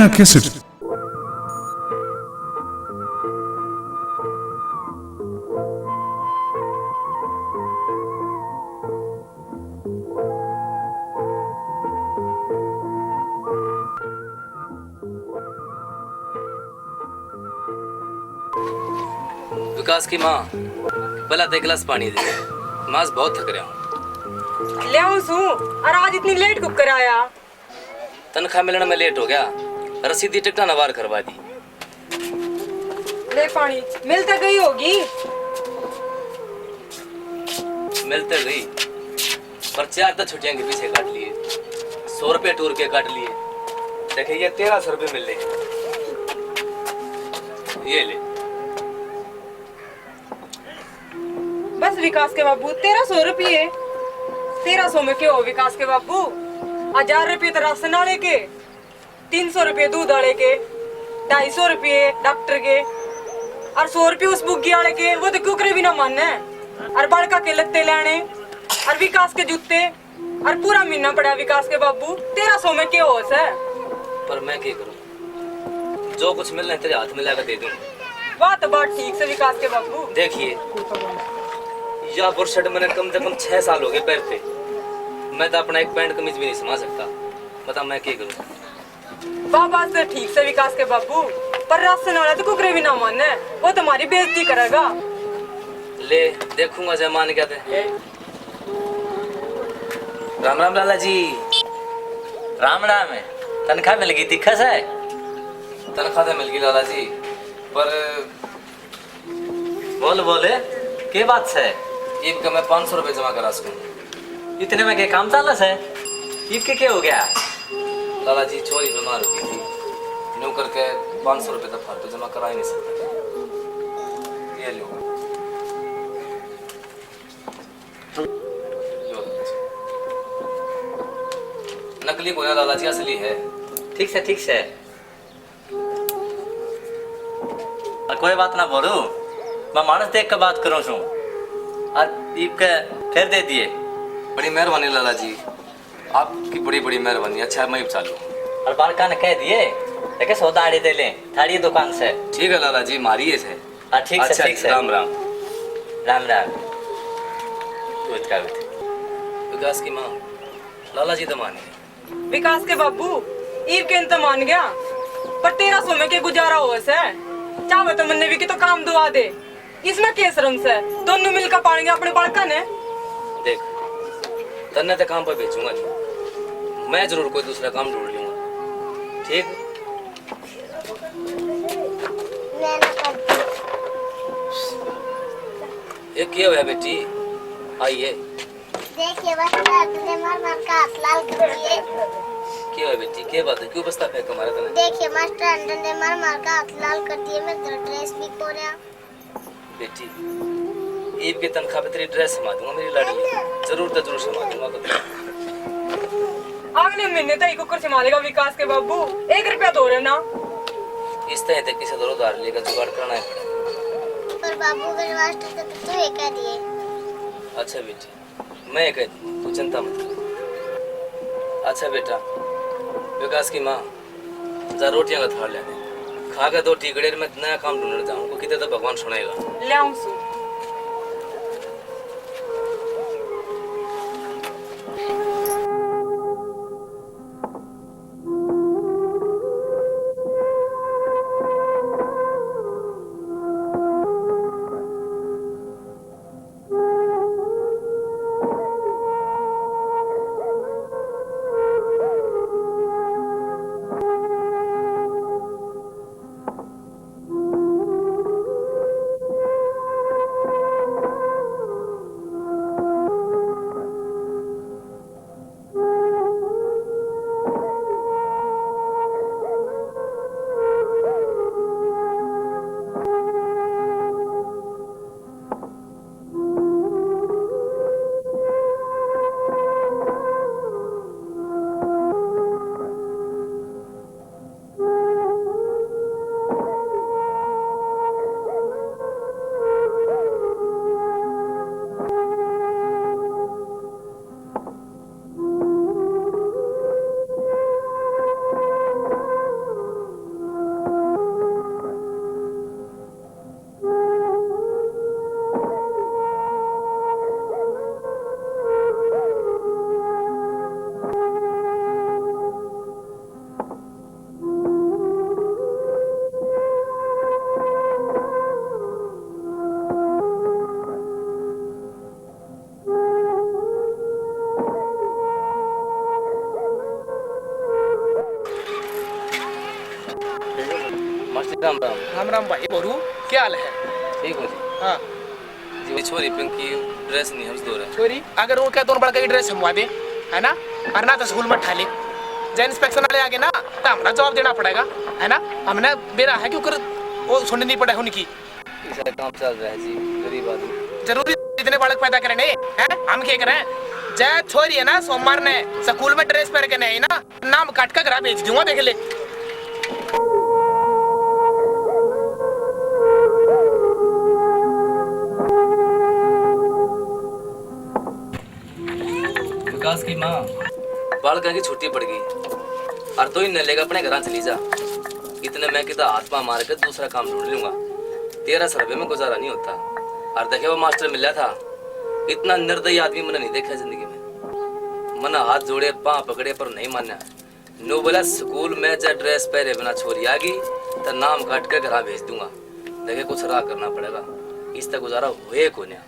नैना cassette. विकास की माँ भला दे गिलास पानी दे, मास बहुत थक रहा हूँ। ले आऊं सू और आज इतनी लेट कुक कर आया। तनख्वाह मिलने में लेट हो गया, रसीदी टिकटा नवार करवा दी। ले पानी मिलते गई होगी। मिलते गई पर 4 तो छुट्टियां के पीछे काट लिए, 100 रुपये टूर के काट लिए। देखिए ये 1300 रुपये मिल रहे हैं, ये ले। बस विकास के बाबू 1300 रुपये। 1300 में क्यों हो विकास के बाबू? 1000 रुपये तो राशन वाले के, 300 रुपये दूध वाले के, 250 रुपये डॉक्टर के और 100 रुपये उस बुग्गी वाले के। वो तो कुकरे भी ना माने। और बड़का के लत्ते लेने और विकास के जूते और पूरा महीना पड़ा विकास के बाबू। 1300 में क्यों हो सर? पर मैं क्या करूं, जो कुछ मिलना है तेरे हाथ में लाकर दे दूं। बात ठीक से विकास के बाबू। देखिए या बुरशट मैंने कम से कम 6 साल हो गए पहनते, मैं तो अपना एक पैंट कमीज भी नहीं समझ सकता। बता मैं क्या करूं? बाबा से ठीक से विकास के बाबू, पर राशन वाला तो कुकरे भी ना माने, वो तुम्हारी बेइज्जती करेगा। ले देखूंगा जय मान क्या थे। राम राम लाला जी। राम राम है। तनख्वाह मिल गई दिखा है? तनख्वाह तो मिल गई लाला जी, पर बोल बोले के बात से? ईब का मैं 500 रुपये जमा करा सकूं। इतने में के काम चालस है? ईब के क्या हो गया? लाला जी चोरी बीमार हो गई थी, न्यू करके 500 रुपये तो फालतू जमा करा ही नहीं सकता। ये लो नकली को ना लाला जी, असली है। ठीक से ठीक से। और कोई बात ना बोलू, मैं मानस देख के बात करूँ छू और ईब के फिर दे दिए। बड़ी मेहरबानी लाला जी, आपकी बड़ी बड़ी मेहरबानी। अच्छा मैं चालू और बालका ने कह दिए देखे सौदा आड़ी दे ले थाड़ी दुकान से। ठीक है लाला जी, मारिए से। ठीक से अच्छा, ठीक से। राम राम। राम राम। विकास की माँ लाला जी तो मानिए। विकास के बाबू ईब के तो मान गया, पर 1300 में के गुजारा हो से? चाहे तो मन्ने भी की तो काम दुआ दे। इसमें के शर्म से दोनों मिलकर पाएंगे अपने बड़का ने। देख तन्ने तो काम पर भेजूंगा नहीं, मैं जरूर कोई दूसरा काम ढूंढ लूंगा। ठीक ये क्या हुआ बेटी? आइए। देखिए बस मार मार का हाथ लाल कर दिए। क्या हुआ बेटी, क्या बात है, क्यों बस्ता फेंक हमारा तने? देखिए मास्टर डंडे मार मार का हाथ लाल कर दिए, मैं तेरा ड्रेस भी खो रहा। बेटी ईब की तनख्वाह पे तेरी ड्रेस समझ दूंगा मेरी लाडली, जरूर तो जरूर समझ दूंगा कभी। अगले महीने तक कुकर संभालेगा विकास के बाबू। 1 रुपया दो रहे ना। इस तरह तक किसी दर उधार लेकर जुगाड़ करना है। पर बाबू मेरे मास्टर तो तू ये कह दिए। अच्छा बेटी मैं कह दी, तू चिंता मत कर। अच्छा बेटा विकास की माँ जा रोटियां का थाल लेने, खा के 2 टिकड़े में नया काम ढूंढने जाऊँ, कितने तो भगवान सुनेगा। ले आऊं सू। राम राम भाई बोरू, क्या हाल है? ठीक हो जी। हाँ जी वो छोरी पिंकी ड्रेस नहीं हम दो रहे। छोरी अगर वो क्या दोनों बड़ा की ड्रेस हमवा दे, है ना? और ना तो स्कूल में ठाले जब इंस्पेक्शन वाले आगे ना तो हमारा जवाब देना पड़ेगा, है ना? हमने बेरा है क्योंकि वो सुननी नहीं पड़े उनकी। ऐसा काम चल रहा है जी, गरीब आदमी। जरूरी इतने बालक पैदा करने हैं, हम क्या करें? जय छोरी है ना सोमवार ने स्कूल में ड्रेस पहन के नहीं ना, नाम काट कर घर भेज दूंगा, देख ले। विकास की माँ बालका की छुट्टी पड़ गई और तो ही न लेगा अपने घर चली जा। इतने मैं कितना हाथ पा मार कर दूसरा काम ढूंढ लूंगा। 1300 रुपये में गुजारा नहीं होता। और देखे वो मास्टर मिला था, इतना निर्दयी आदमी मैंने नहीं देखा जिंदगी में। मना हाथ जोड़े पाँव पकड़े पर नहीं माना। नो बोला स्कूल में चाहे ड्रेस पहने बिना छोरी आ गई तो नाम काट कर घर भेज दूंगा। देखे कुछ राह करना पड़ेगा, इस तक गुजारा हुए को नहीं।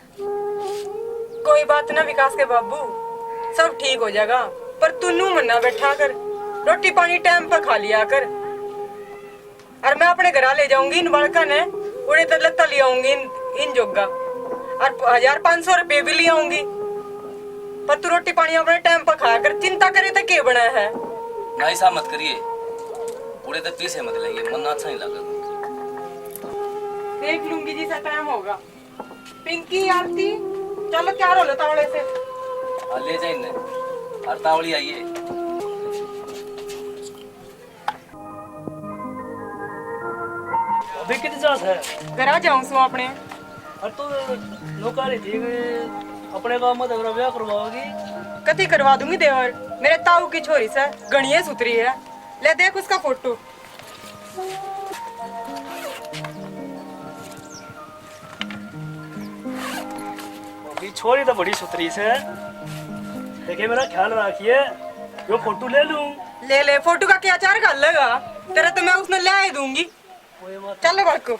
कोई बात ना विकास के बाबू, सब ठीक हो जाएगा। पर तू नू मन्ना बैठा कर, रोटी पानी टाइम पर खा लिया कर। और मैं अपने घर ले जाऊंगी इन बालका ने, उड़े तो लत्ता ले आऊंगी इन जोगा, और 1500 रुपये भी ले आऊंगी। पर तू रोटी पानी अपने टाइम पर खाया कर, चिंता करे तो क्या बना है? ना ऐसा मत करिए, उड़े तो पीछे मत लेंगे, मन अच्छा नहीं लगा। देख लूंगी जिसे टाइम होगा। पिंकी आरती चलो तैयार हो लो तावड़े से। ले जाइए और तावड़ी आइए। अभी कितनी जात है? घर जाऊं सो अपने। और तो नौकरी थी अपने गांव में तो ब्याह करवाओगी? कथी करवा दूंगी देवर, मेरे ताऊ की छोरी से गणिये सुतरी है। ले देख उसका फोटो। अभी छोरी तो बड़ी सुतरी से, देखिए मेरा ख्याल रखिए, यो फोटो ले लूं। ले फोटो का क्या चार कर लेगा तेरा, तो मैं उसने ले ही दूंगी। चल बड़को।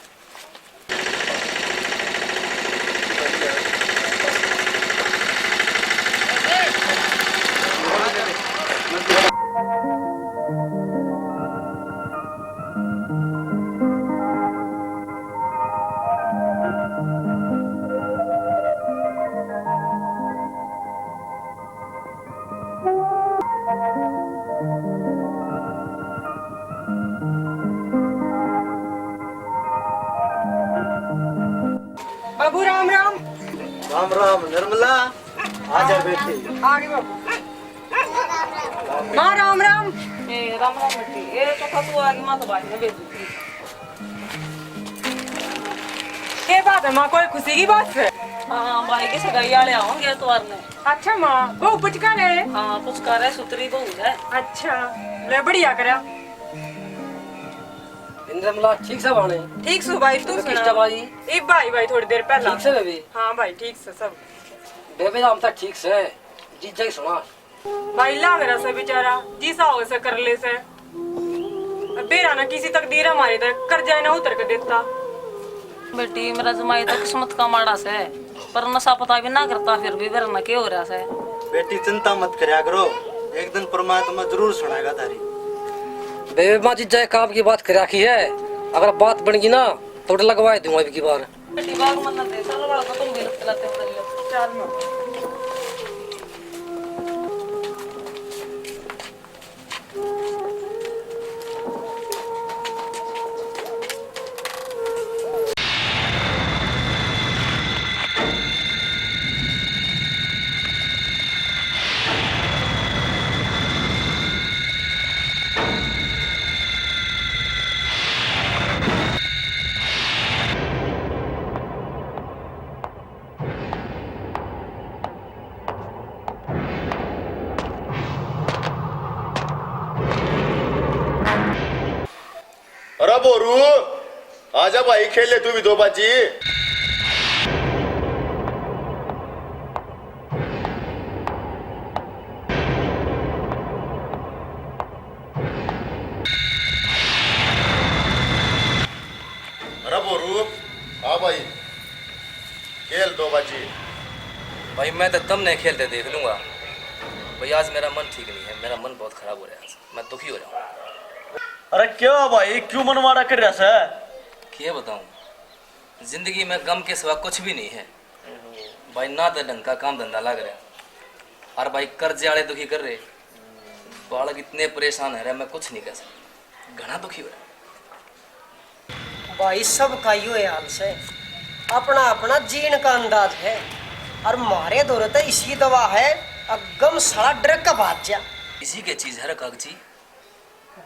बाबू राम राम। राम राम निर्मला, आजा बेटी। आगे बाबू। माँ राम राम। राम राम बेटी, ये तो फतू आगे माँ तो बाजी में भेज दी। ये बात है माँ, कोई खुशी की बात है? हाँ भाई के सगाई वाले आओगे तो वारने। अच्छा माँ, वो पुचका ले। हाँ पुचकार है, सुतरी बहू है। अच्छा ले, बढ़िया करा। निर्मला ठीक से बाणे? ठीक सु भाई, तू किस्ता सुना भाई? एक भाई थोड़ी देर पहला। ठीक से बेबी? हाँ भाई ठीक से सब। बेबी नाम था ठीक से, जीजा ही सुना। भाई लाग रहा से बेचारा, जीसा हो से कर ले से। बेरा ना किसी तकदीर हमारी तक कर जाए ना उतर के देता। बेटी मेरा जमाई तो किस्मत का माड़ा से, पर नशा पता भी ना करता, फिर भी वरना क्या हो रहा से। बेटी चिंता मत करया करो, एक दिन परमात्मा जरूर सुनाएगा तारी। बेबी माँ जीजा काम की बात कर रखी है, अगर बात बन गई ना तो लगवा दूंगा अब की बार। बेटी बाग मन दे, चलो बड़ा तुम भी लगते लाते हो। चल माँ। अरे बोरू आजा भाई, खेल ले तू भी दो बाजी। अरे बोरू हाँ भाई, खेल दो बाजी। भाई मैं तो तब नहीं खेलते देख लूंगा। भाई आज मेरा मन ठीक नहीं है, मेरा मन बहुत खराब हो रहा है, मैं दुखी हो रहा हूँ। अरे क्या भाई, क्यों मन मारा कर रहा है? क्या बताऊं, जिंदगी में गम के सिवा कुछ भी नहीं है भाई। ना तो ढंग का काम धंधा लग रहा और भाई कर्जे वाले दुखी कर रहे, बालक इतने परेशान है रहे, मैं कुछ नहीं कह सकता, घना दुखी हो रहा। भाई सब का यो हाल से अपना अपना जीन का अंदाज है और मारे दौरे तो इसी दवा है अगम साला डर का बात जा इसी के चीज है रे कागजी।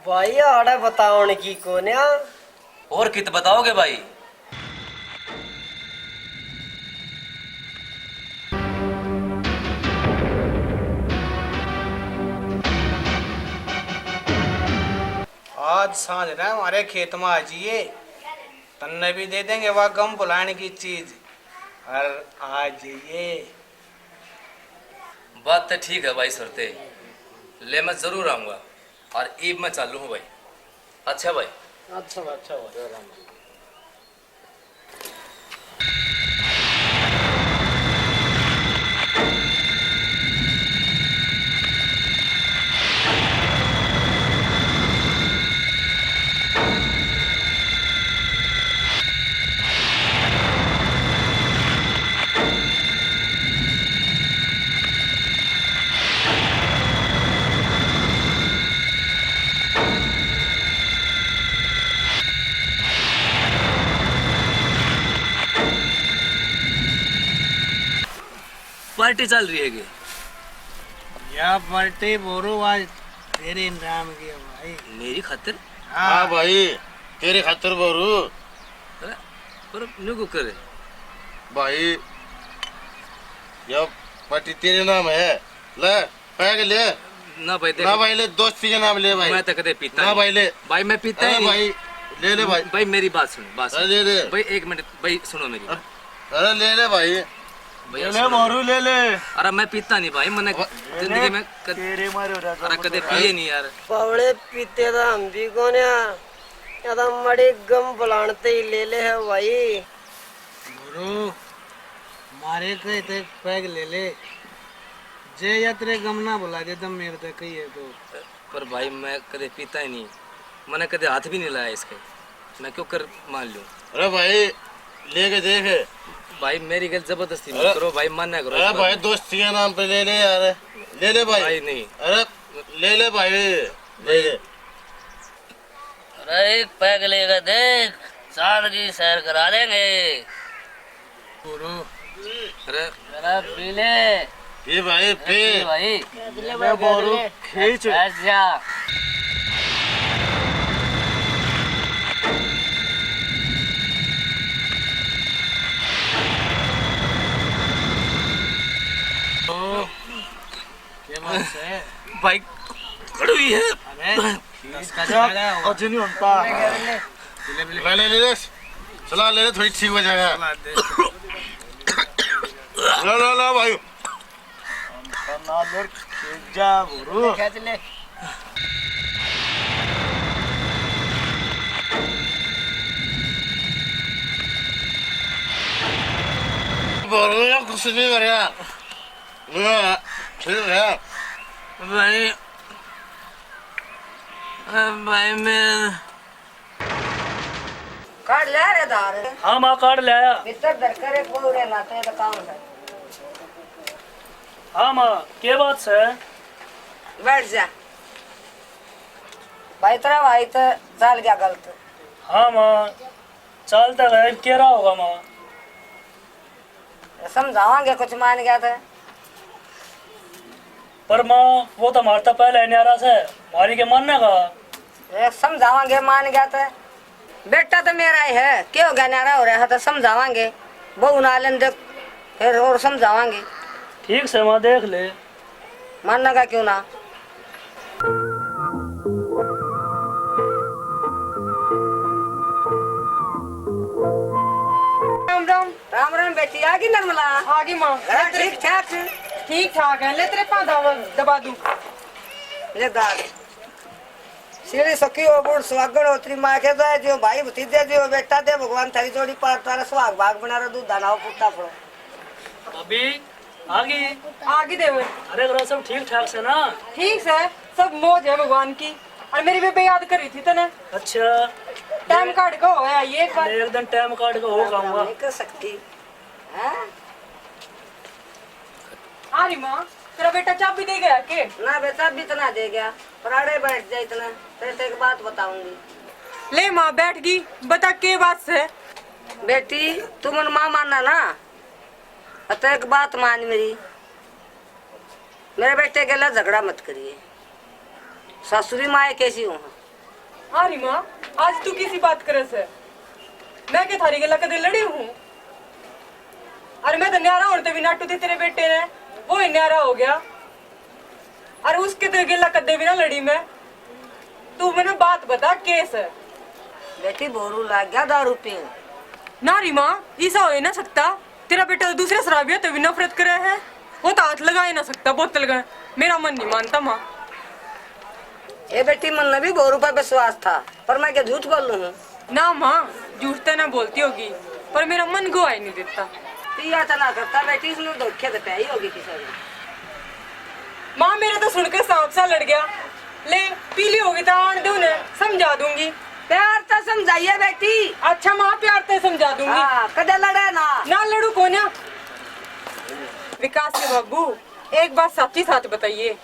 भाई आड़े बताओ की कोन्या और कित बताओगे भाई? आज सांझ रहे हमारे खेत में आ जाइए, तन्ने भी दे देंगे वह गम बुलाने की चीज। और आ जाइए। बात तो ठीक है भाई सुरते, ले मैं जरूर आऊंगा और ईब में चालू हूँ भाई। अच्छा भाई। अच्छा अच्छा पार्टी चल रही है कि? या पार्टी बोरू आज तेरे नाम की है भाई। मेरी खातिर? हाँ भाई तेरे खातिर बोरू। पर नुको करे भाई ये पार्टी तेरे नाम है, ले पैग ले। ना भाई ना भाई ले, दोस्ती के नाम ले भाई। मैं तो कदे पीता ना नहीं। भाई ले। भाई मैं पीता ही नहीं। भाई ले ले भाई। भाई मेरी बात सुन, बात सुन। ले ले भाई एक मिनट भाई सुनो मेरी बात। अरे ले ले भाई। भैया ले बोरू ले ले। अरे मैं पीता नहीं भाई, मैंने जिंदगी में तेरे मारे हो रहा अरे कदे पिए नहीं यार। पवड़े पीते था हम भी कोन्या या तो मड़े गम बुलानते ही ले ले है भाई। बोरू मारे कहे थे पैग ले ले, जे या तेरे गम ना बुला दे दम मेरे तक ही है तो। पर भाई मैं कदे पीता ही नहीं, मैंने कदे हाथ भी नहीं लाया इसके, मैं क्यों कर मान लूं? अरे भाई लेके देख भाई मेरी गल जबरदस्ती मत करो भाई, मानना करो। अरे भाई दोस्ती के नाम पे ले ले यार, ले ले भाई। भाई नहीं। अरे ले ले भाई ले ले। अरे एक पैक लेगा देख, साल की सैर करा देंगे। अरे जरा पी ले। ये भाई पे भाई मैं बोरू खींच। ऐसा भाई कड़वी है। अजनी होता ले ले ले चला ले ले, थोड़ी ठीक हो जाएगा। ला ला ला भाई नालर खींच जा बोरू। खेच ले बोलो यार कुछ नहीं कर रहा ठीक है भाई भाई मैं काट ले रे दार हाँ माँ काट ले आया। भीतर दर करे पूरे लाते तो काम है। हाँ माँ क्या बात से? बैठ जा भाई, तेरा भाई तो चल गया गलत। हाँ माँ चलता है, क्या रहा होगा माँ? समझावांगे कुछ मान गया था। पर माँ वो तो हमारे पहले न्यारा से हमारी के मानने का। समझावांगे मान गया था। बेटा तो मेरा ही है, क्यों हो गया नारा हो रहा है तो समझावांगे, बहू नालन देख फिर और समझावांगे। ठीक से माँ देख ले, मानने का क्यों ना। राम राम। राम राम बेटी आगी निर्मला। आगे माँ ठीक ठाक ठीक ठाक है। ले तेरे पाँव दबा दूं। ले दाद सीढ़ी सखी हो बुढ़ सुहागण होतरी माँ के दे जो भाई भतीजे जो बेटा दे भगवान थारी जोड़ी पर तारा सुहाग भाग बना रहा दूध दाना पुट्टा पड़ो। अभी आगे आगे दे वो। अरे ग्रह सब ठीक ठाक से ना? ठीक है, सब मौज है भगवान की। और मेरी बेबे याद करी थी तने। अच्छा टाइम काट को होया ये एक बार एक दिन टाइम काट के हो गाऊंगा नहीं कर सकती हैं? अरे माँ तेरा बेटा चाबी दे गया के ना बेटा भी इतना दे गया पराड़े बैठ जाए इतना तेरे एक बात बताऊंगी। ले माँ बैठ गई बता के बात से बेटी तुम माँ मानना ना अतः एक बात मान मेरी, मेरे बेटे के लिए झगड़ा मत करिए। सासुरी माँ कैसी हूँ? अरे माँ आज तू किसी बात करे से मैं के थारी गला कदे लड़ी हूँ। अरे मैं तो न्यारा होने भी नाटू थी तेरे बेटे ने वो ही न्यारा हो गया। अरे उसके तो गिला कदे भी ना लड़ी मैं। तू मैंने बात बता केस है बेटी बोरू लाग गया दारू पीने। नारी माँ ऐसा हो ही ना सकता। तेरा बेटा तो दूसरे शराबिया तो भी नफरत करे है वो तो हाथ लगा ही ना सकता बोतल का। मेरा मन नहीं मानता माँ। ये बेटी मन में भी बोरू पर विश्वास था पर मैं क्या झूठ बोल लूँ? ना माँ झूठ तो ना बोलती होगी पर मेरा मन गवाही नहीं देता। पिया तो ना करता बेटी इसने धोखे तो प्याई होगी किसी ने। माँ मेरा तो सुनकर सांप सा लड़ गया। ले पीली होगी तो आन दो ने समझा दूंगी। प्यार तो समझाइए बेटी। अच्छा माँ प्यार से समझा दूंगी। हाँ, कदे लड़े ना लड़ू कौन? विकास के बाबू एक बात सच्ची साथ बताइए।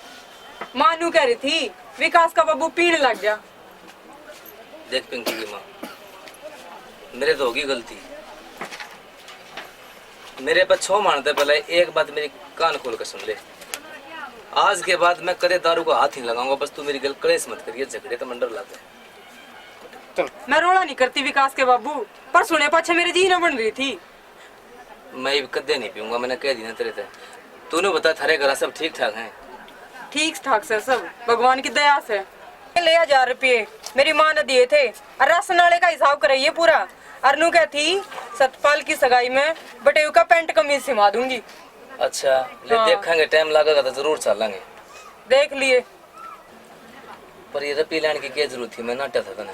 मानू कह रही थी विकास का बाबू पीने लग गया। देख पिंकी की माँ मेरे तो होगी गलती। मेरे पर छो मानते पहले एक बात मेरी कान खोल कर सुन ले। आज के बाद मैं कदे दारू को हाथ ही लगाऊंगा। बस तू मेरी गल कलेस मत करिए झगड़े तो मंडर लाते। मैं रोड़ा नहीं करती विकास के बाबू पर सुने पाछे मेरी जी न बन रही थी। मैं ये कदे नहीं पीऊंगा मैंने कह दी ना तेरे से। तूने बता थारे घर सब ठीक ठाक हैं? ठीक ठाक से सब भगवान की दया से। ले 1000 रुपये मेरी माँ ने दिए थे और राशन वाले का हिसाब कराइए पूरा। अरनू क्या थी सतपाल की सगाई में बटेव का पैंट कमीज सिमा दूंगी। अच्छा ले हाँ। देखेंगे टाइम लगेगा तो जरूर चलेंगे। देख लिए पर ये रपी लेने की क्या जरूरत थी? मैं नाटा था तने।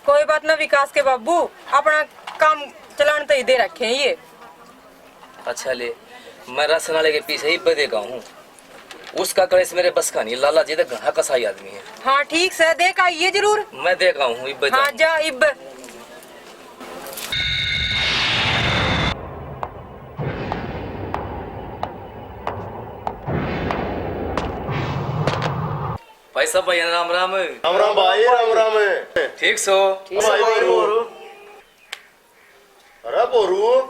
कोई बात ना विकास के बाबू अपना काम चलाने तो ही दे रखे हैं ये। अच्छा ले मैं राशन वाले के पीछे ही बदेगा हूँ। उसका कलेस मेरे बस का नहीं। लाला जी तो घना कसाई आदमी है। हाँ ठीक से देख आइए जरूर। मैं देखा हूँ इब हाँ जा इब। भाई सब भाई राम राम। राम राम भाई राम राम। ठीक सो भाई बोरू अरे बोरू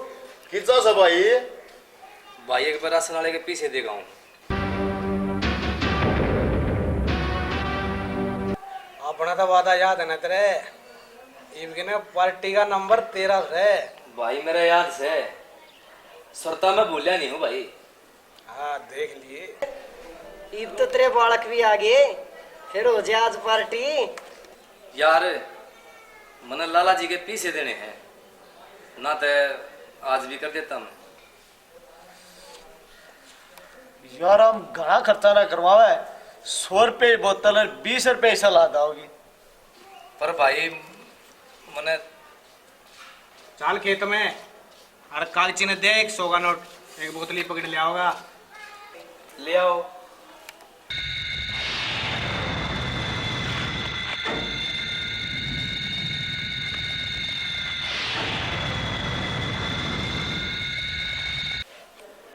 किचा सा भाई भाई एक बार राशन वाले के पीछे देगा हूँ। अपना तो वादा याद है ना तेरे इनके ने पार्टी का नंबर 13 है। भाई मेरा याद से सरता मैं भूलिया नहीं हूँ भाई। हाँ देख लिए ईब तो तेरे बालक भी आ गए फिर हो जाए आज पार्टी। यार मन लाला जी के पीछे देने हैं ना तो आज भी कर देता मैं। यार हम घना खर्चा ना करवावे 100 रुपये बोतल और 20 रुपये सलाद होगी। पर भाई मने चाल खेत में और कागची ने दे 100 का नोट एक बोतली पकड़ लिया होगा। ले आओ।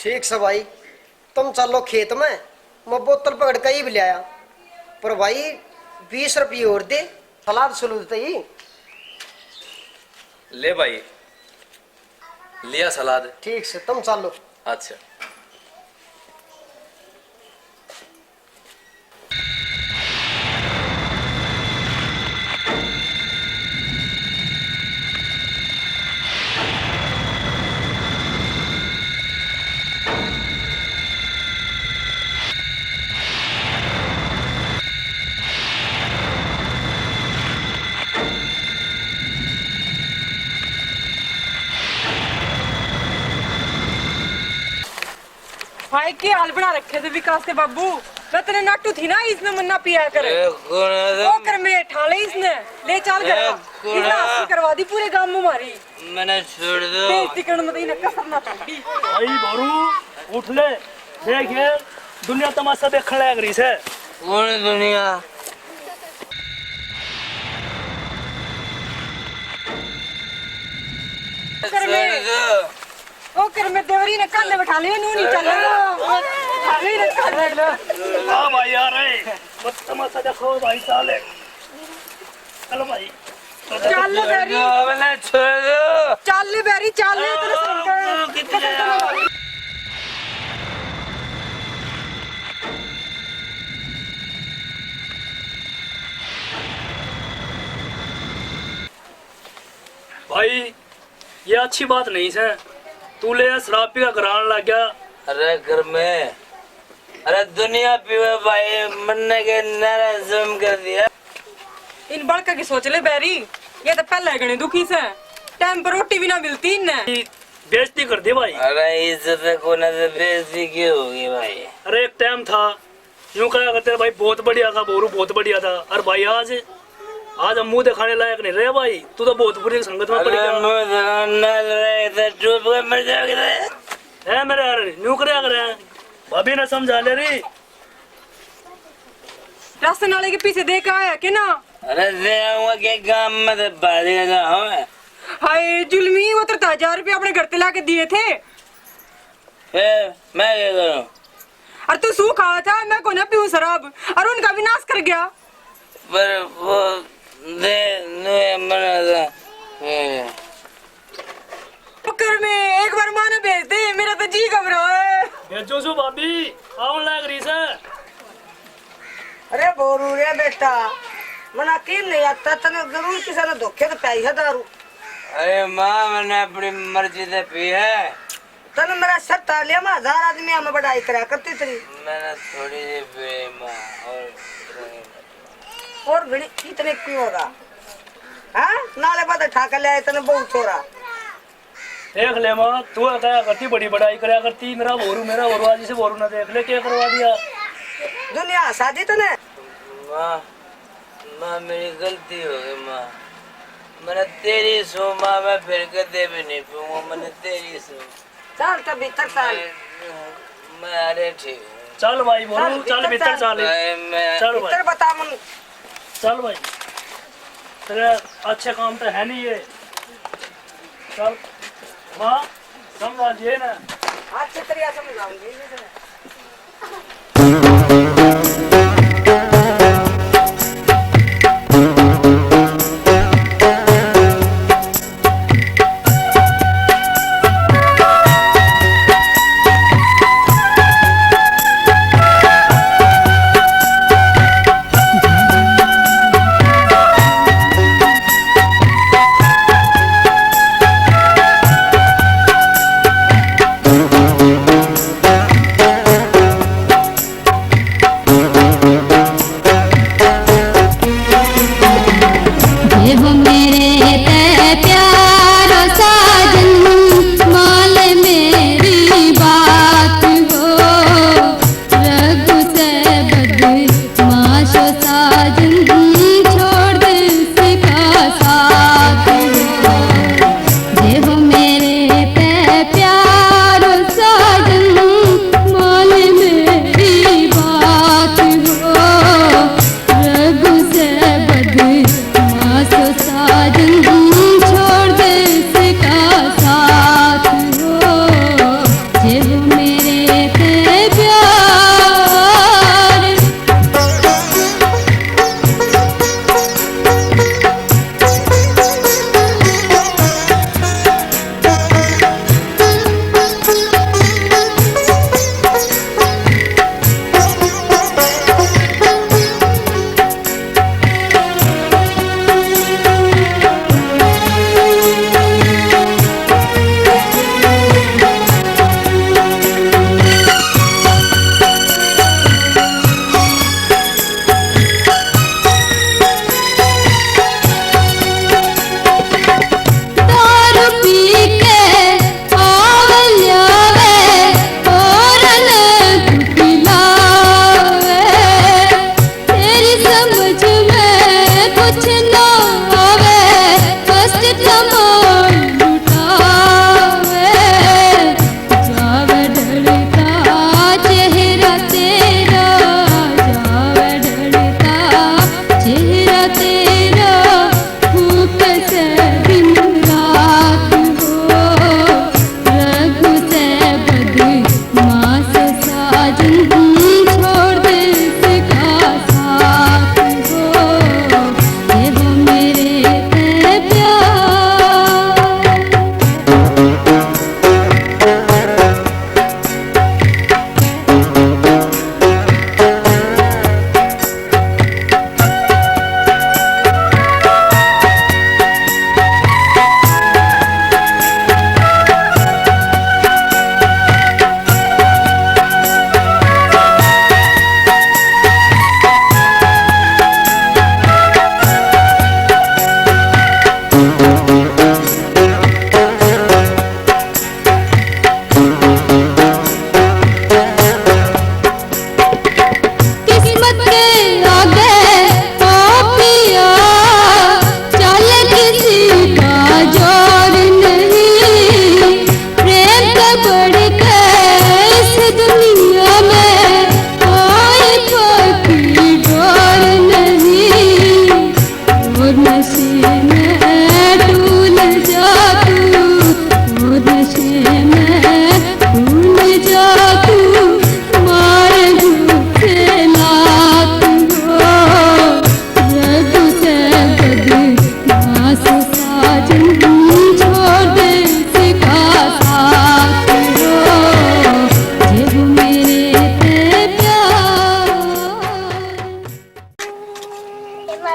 ठीक से भाई तुम चलो खेत में मैं बोतल पकड़ के ही भी लाया पर भाई 20 रुपये और दे सलाद सलूद ही। ले भाई लिया सलाद। ठीक से तुम चलो। अच्छा भाई के हाल बना रखे थे विकास के बाबू। मैं तेरे नाटू थी ना इसने मन्ना पिया करे वो कर में ठाले इसने ले चल गया इसने करवा दी पूरे गांव में मारी। मैंने छोड़ दो। बेइज्जती करने में तो इन्हें कसर ना थी। भाई बोरू उठ ले देखिए दुनिया तमाशा देखने लग रही है। कौन दुनिया? ओ कर में देवरी ने कांधे बैठा लिया नू नहीं चल खाली ने कांधे हाँ भाई यार मत तमाशा देखो भाई साले चलो भाई चल बेरी चल बेरी चल तेरे भाई ये अच्छी बात नहीं है। तू ले शराब पी का कराने लग गया। अरे घर में अरे दुनिया पीवे भाई मरने के नारा जुम कर दिया। इन बड़का की सोच ले बेरी ये तो पहले गणे दुखी से टाइम पर रोटी भी ना मिलती इन्हें बेइज्जती कर दी भाई। अरे इज्जत को ना से बेइज्जती क्यों होगी भाई। अरे एक टाइम था यूं कहा करते भाई बहुत बढ़िया था बोरू बहुत बढ़िया था। और भाई आज हम मुंह दिखाने लायक नहीं रहे भाई। तू तो बहुत बुरी संगत में पड़ गया। मुंह दिखाने रहे तो चुप कर मर जाओगे है मेरे यार यूं करे अगर भाभी ने समझा ले रही रास्ते नाले के पीछे देखा है कि ना। अरे दे आऊंगा के काम में तो बाजी का हूं। हाय जुल्मी वो 3000 रुपये अपने घर पे ला के दिए थे। फिर मैं क्या करूं। और तू सू खाया था मैं को ना पीऊं शराब और उनका विनाश कर गया। पर वो दे नुए मना था। कर में एक बार माने भेज दे मेरा तो जी घबरा है। भेजो सो भाभी आउन लाग रही से। अरे बोरू रे बेटा मना की नहीं आता तने जरूर किसी ने धोखे तो पाई है दारू। अरे माँ मैंने अपनी मर्जी से पी है। तने मेरा सर तालिया में 1000 आदमी हमें बढ़ाई करा करती थी। मैंने थोड़ी सी पी माँ और घड़ी कितने क्यों होगा। हाँ नाले बाद ठाकर ले आए तने बहुत छोरा। देख ले माँ तू क्या करती बड़ी बड़ाई करा करती मेरा बोरू आज से बोरू ना देख ले क्या करवा दिया। दुनिया शादी तने माँ माँ मेरी गलती हो गई माँ। मैंने तेरी सो माँ मैं फिर कदे भी नहीं पीऊंगा। मैंने तेरी सो चल तब भीतर चल। मैं अरे ठीक हूँ। चल भाई बोरू चल भीतर चल चल भाई बता मन चल भाई तेरे अच्छे काम तो है नहीं ये। चल माँ समझिए ना अच्छी तरह समझाऊंगी।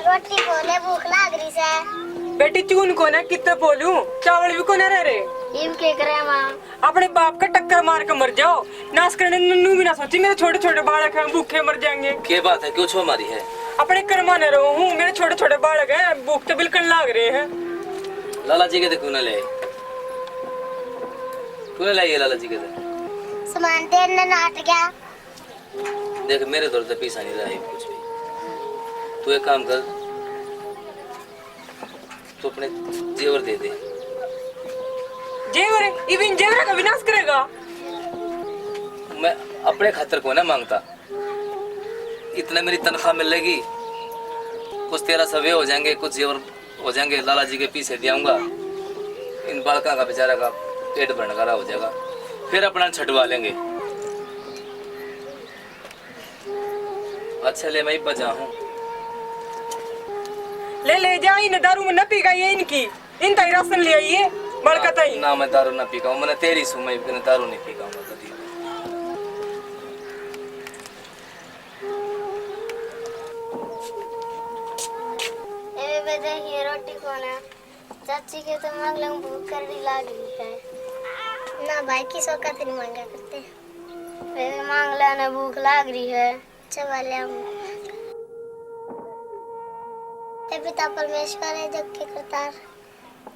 रोटी बोले भूख लाग रही से। बेटी चून को ना कितने बोलूं, चावल भी को ना रह रे। इम के करे मां? अपने बाप का टक्कर मार के मर जाओ, नाश करने नन्नू भी ना सोची मेरे छोटे छोटे बालक हैं भूखे मर जाएंगे। क्या बात है, क्यों छो मारी है? अपने कर्माने रहो हूँ, मेरे छोटे छोटे बालक हैं भूख तो बिल्कुल लाग रहे हैं। लाला जी के दे क्यों ना ले, क्यों ना लाइए लाला जी के दे? सामान तेरे नाट गया। देख मेरे दौर से पैसा नहीं रहा है कुछ भी। तू एक काम कर, तू अपने जेवर दे दे। जेवर? इवन जेवर का विनाश करेगा? मैं अपने खातर को ना मांगता, इतना मेरी तनख्वाह मिलेगी, कुछ तेरा सवे हो जाएंगे, कुछ जेवर हो जाएंगे, लाला जी के पीछे दियाऊंगा, इन बालका का बेचारा का पेट भरनकारा हो जाएगा, फिर अपना छटवा लेंगे। अच्छा ले मैं बजा हूँ, ले जा, इन दारू में न पी गई है इनकी, इन ताई राशन ले आइए बड़का ताई। ना मैं दारू ना पीका हूँ, मैंने तेरी सु मैं दारू नहीं पीका हूँ कभी। ये रोटी कौन है? चाची के तो मांग लूं, भूख कर दी लाग रही है ना। भाई की सौका तेरी मांगा करते, वे मांग ला ना, भूख लाग रही है। चबा ले हे पिता परमेश्वर है जग के करतार,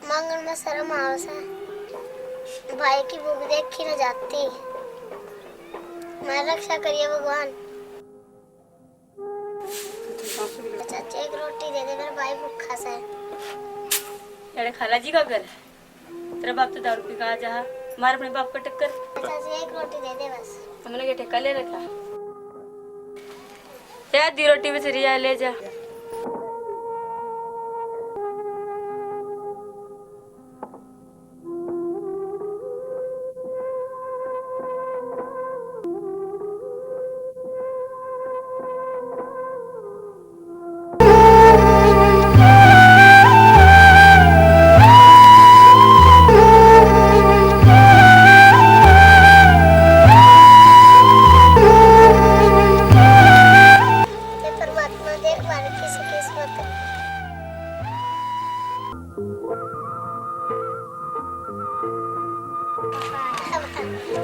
मांगन में शर्म आवस है। भाई की भूख देखी न जाती, मैं रक्षा करिए भगवान। चाचा एक रोटी दे दे, मेरा भाई भूखा सा है। अरे खाला जी का घर है, तेरा बाप तो दारू पी कहा जा, मार अपने बाप को टक्कर। चाचा एक रोटी दे दे बस। हमने क्या ठेका ले रखा? यार दी रोटी में चरिया ले जा।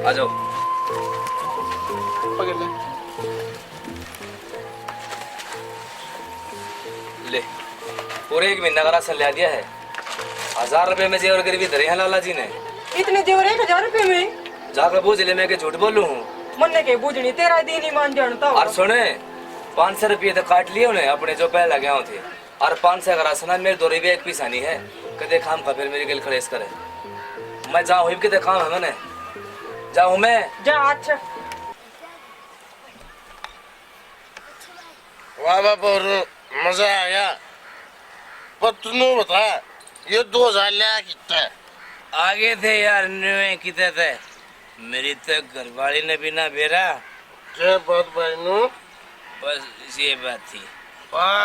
आ जाओ। पकड़ ले। ले पूरे 1 महीना का राशन ले दिया है। 1000 रुपए में जेवर गिरवी धरे हैं लाला जी ने। इतने जेवर 1000 रुपए में? जाकर पूछ ले, मैं के झूठ बोलूं हूँ? मन के बूझनी तेरा दिन ही मान जानता हूँ। और सुने 500 रुपये तो काट लिए उन्हें अपने जो पहले लगे थे, और 500 का राशन मेरे दो रुपये एक पैसा नहीं है। कदे खाम का फिर मेरी गल खड़ेस करे। मैं जाऊँ कितने काम है, मैंने जाऊँ मैं जा। अच्छा वाह बाबू मजा आ गया। पर तूने बता ये 2000 लिया कितना है? आगे थे यार न्यूए कितने थे, मेरी तो घरवाली ने भी ना बेरा। क्या बात भाई नु? बस ये बात थी। वाह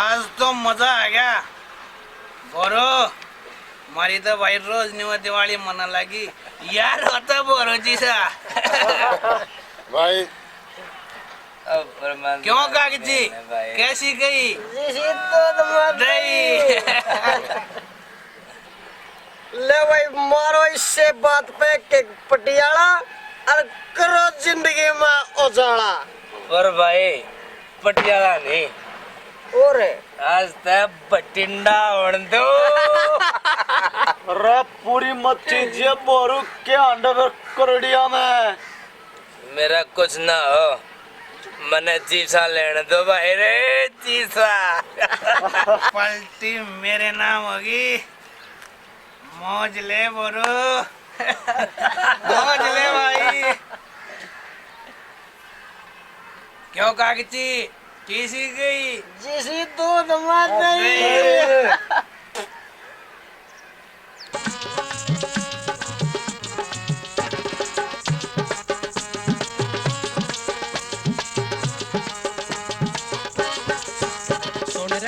आज तो मजा आ गया। बोरो मारी तो भाई रोज न्यू दिवाली मना लगी यार, होता बोरो जी सा। भाई क्यों कागज जी कैसी गई? ले भाई मारो इससे बात पे के पटियाला और करो जिंदगी में उजाला। और भाई पटियाला नहीं और आज तक बटिंडा उड़ दो। अरे पूरी मच्छी जे बोरू के अंडर करोड़िया में मेरा कुछ ना हो, मने चीसा लेने दो भाई रे चीसा। पलटी मेरे नाम होगी, मौज ले बोरो। मौज ले भाई। क्यों कागजी किसी गई? जिसी दूध मत नहीं।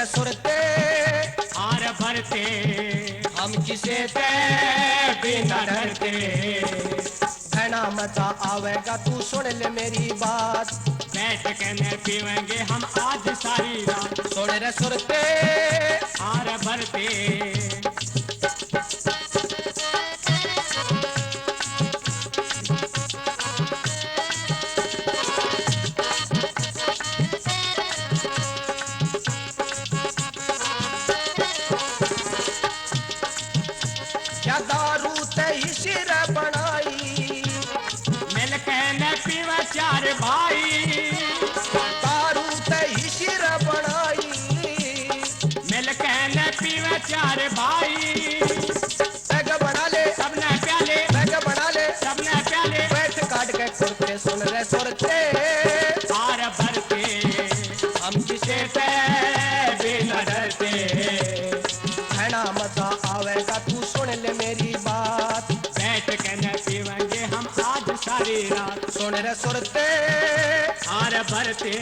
रे सुरते आर भरते हम किसे ते बिना डरते कहना मजा आवेगा तू सुन ले मेरी बात बैठ के न पीवेंगे हम आज सारी रात सुन रे सुरते आर भरते क्या दारू ते ही सिर बनाई मिल के न पीवे चार भाई दारू ते ही सिर बनाई मिल के न पीवे चार भाई पैग बना ले सबने प्याले पैग बना ले सबने प्याले बैठ काट के कुर्ते सुन रे सुरते आर भरते हम किसे ते बिना डरते कहना मजा आवेगा तू सुन ले मेरी बात बैठ के न पीवेंगे हम आज सारी रात सुन रे सुरते आर भरते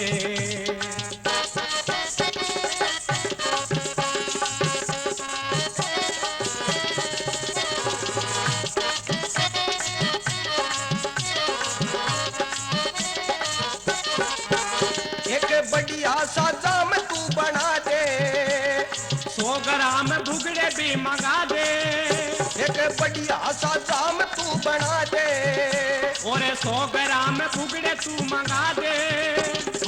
एक बढ़िया सा जाम तू बना दे 100 ग्राम भुगड़े भी मंगा दे एक बढ़िया सा जाम तू बना दे और 100 ग्राम भुगड़े तू मंगा दे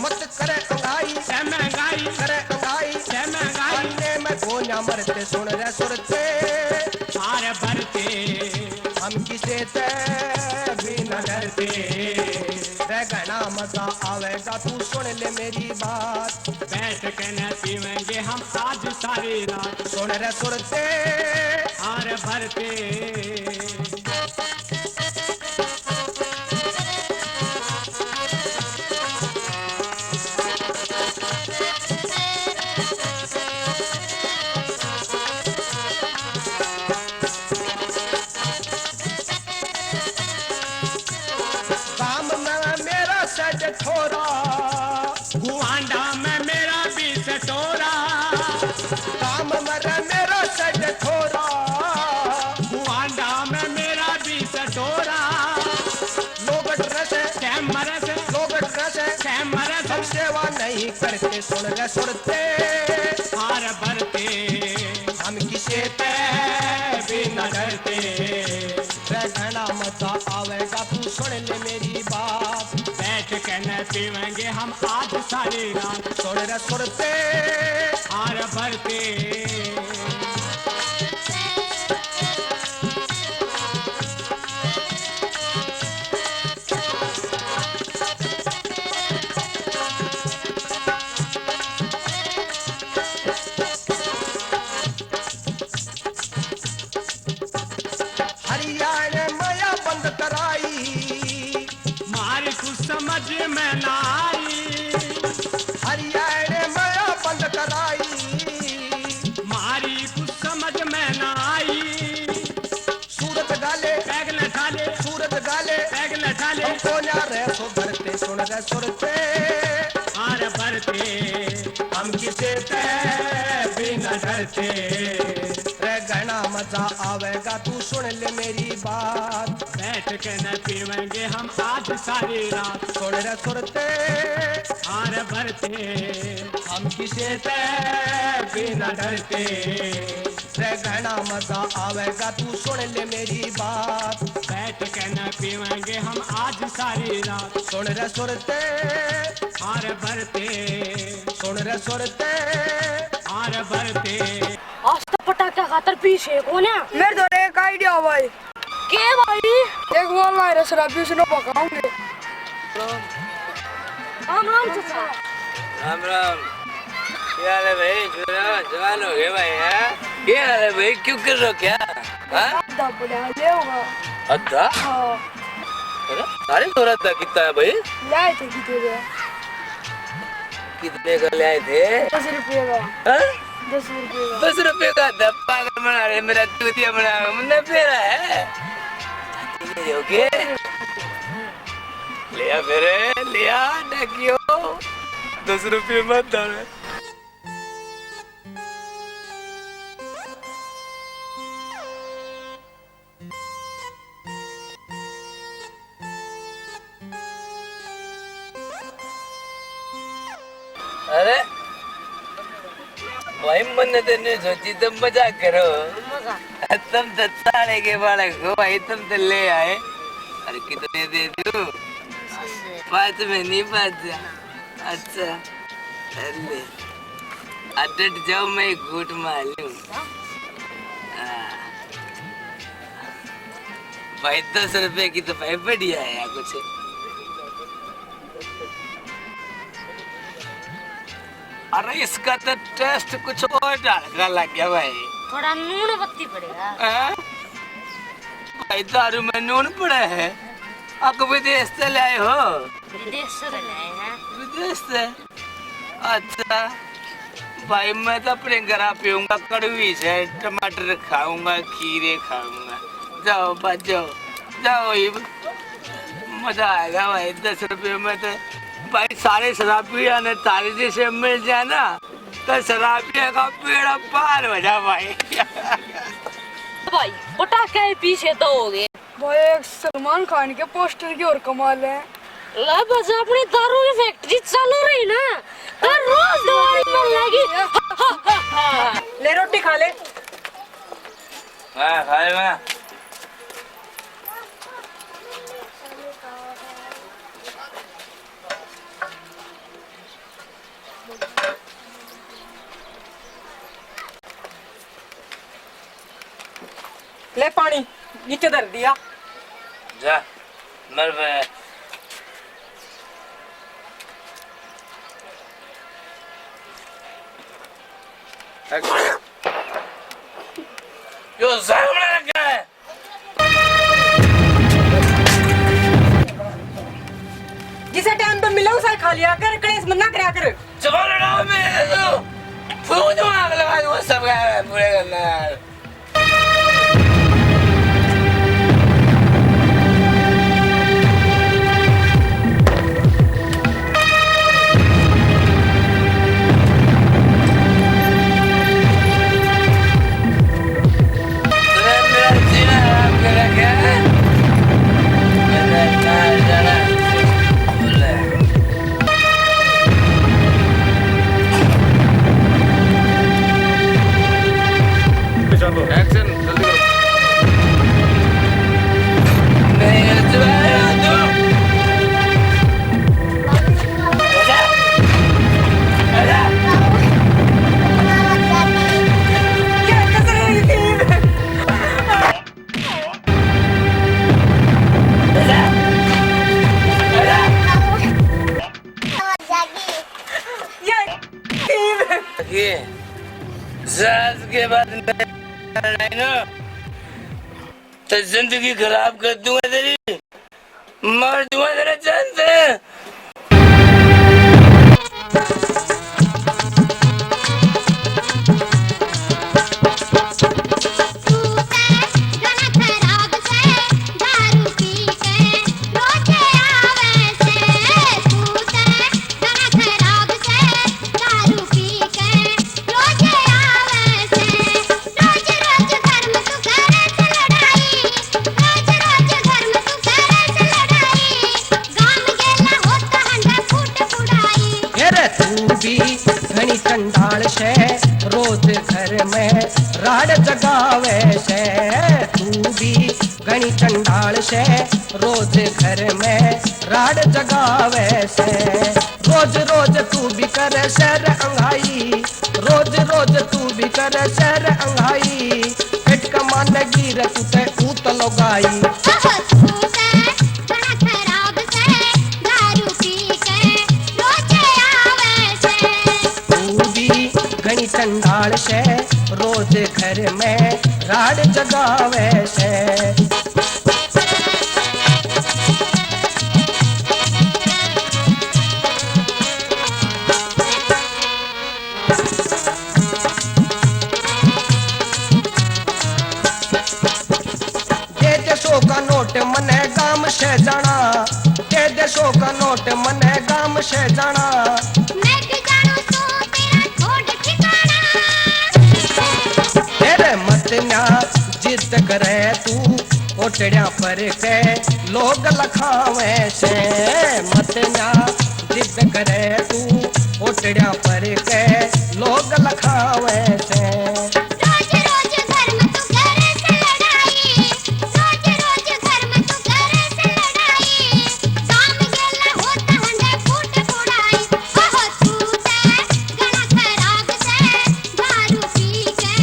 मत करे अंगाई से महंगाई करे अंगाई से महंगाई अन्ने में गोनिया मरते सुन रे सुरते आर भरते हम किसे ते भी न डरते रे गहना मजा आवेगा तू सुन ले मेरी बात बैठ के न पीवेंगे हम आज सारी रात सुन रे सुरते आर भरते काम में मेरा सज ठोरा गुआंडा में मेरा भी सटोरा काम में मेरा सज ठोरा गुआंडा में मेरा भी सटोरा लोग ड्रेस कैमर से लोग ड्रेस कैमर हम से सेवा नहीं करते सुन रे सुरते आर भरते हम किसे ते बिना डरते रे गहना मजा आवेगा तू सुन ले मेरी बात बैठ के न पीवेंगे हम आज सारी रात सुन रे सुरते आर भरते हरियाणा माया बंद कराई मारी कुछ समझ में ना आई हरियाणा माया बंद कराई मारी कुछ समझ में ना आई सूरत गाले बैग न ठाले सूरत गाले बैग न ठाले हमको ना रे सो भरते सुन रे सुरते आर भरते हम किसे ते बिना डरते रे गहना मजा आवेगा तू सुन ले मेरी बात बैठ के न पीवेंगे हम आज सारी रात सुन रे सुरते आर भरते हम किसे ते बिना डरते रे गहना मजा आवेगा तू सुन ले मेरी बात बैठ के न पीवेंगे हम आज सारी रात सुन रे सुरते आर भरते सुन रे सुरते आर भरते आज तो पटाखा खातर पीछे कौन है? मेरे तो एक आइडिया भाई के भाई? एक बोल रहा है शराबी से पकाऊंगे राम राम चाचा। राम राम क्या हाल है भाई जवान हो गए भाई हैं क्या हाल है भाई क्यों कर रहे हो क्या हाँ आधा पड़ा ले होगा। अद्धा हाँ सारे थोड़ा था कितना है भाई लाए थे कितने कितने का ले आए थे 10 रुपये का। हाँ? 10 रुपये का। 10 रुपये का धप्पा का बना रहे मेरा चूतिया बना मुन्ना फेरा है ओके लिया फिर लिया डकियो 10 रुपये मत डाल अरे भाई मन तेने सोची तुम मजाक करो। तुम तो साले के बालक हो भाई, तुम तो ले आए। अरे कितने दे दूं? 5 में नहीं 5। अच्छा ले अटट जाओ, मैं घूट मार लूं। भाई 10 रुपए की तो भाई बढ़िया है या कुछ। अरे इसका तो टेस्ट कुछ और डालना लग गया भाई। थोड़ा नून बत्ती पड़ेगा। भाई दारू में नून पड़ा है? आप विदेश से लाए हो? विदेश से लाए हैं। विदेश से? अच्छा भाई मैं तो अपने घर पीऊंगा कड़वी से, टमाटर खाऊंगा, खीरे खाऊंगा। जाओ बच जाओ, जाओ ही मजा आएगा भाई। 10 रुपये में तो भाई सारे शराबिया ने तारे जैसे मिल जाए ना तो शराबिया का पेड़ा पार हो जा भाई। भाई पटाखे पीछे तो हो गए भाई। एक सलमान खान के पोस्टर की और कमाल है। ला बस अपनी दारू की फैक्ट्री चालू रही ना तो रोज दवाई मिल लगी। ले रोटी खा ले। हाँ खाए मैं। ले पानी नीचे धर दिया। जा मर पे। जो सामने रखा है जिसे टाइम पे मिला उसे खा लिया कर, कलेश मत ना करा कर। चलो लड़ाओ मेरे तो फूक दूं, आग लगा दूं सब पूरे करना यार। एक्शन जल्दी करो। के बाद तो जिंदगी खराब कर दूंगा तेरी, मार दूंगा तेरा जान से। घनी चंडाल से रोज घर में राड जगावे से। तू भी घनी चंडाल से रोज घर में राड जगावे से। रोज रोज तू भी करे शर अंगाई, रोज रोज तू भी करे शर अंगाई। पेट कमान गिर तू ते ऊत लगाई। चंडाल से रोज घर में राड जगावे से। दे 100 का नोट मने गाम से जाना, दे 100 का नोट मने गाम से जाना। जिद करे तू ओटड़िया पर के लोग लखावे से। मत ना जिद करे तू ओटड़िया पर के लोग लखावे से रोज रोज घर में तू करे से लड़ाई, रोज रोज घर में तू करे से लड़ाई, शाम गेला होता हंडे फूट फुड़ाई, ओहो तू ते गला खराब से दारू पी के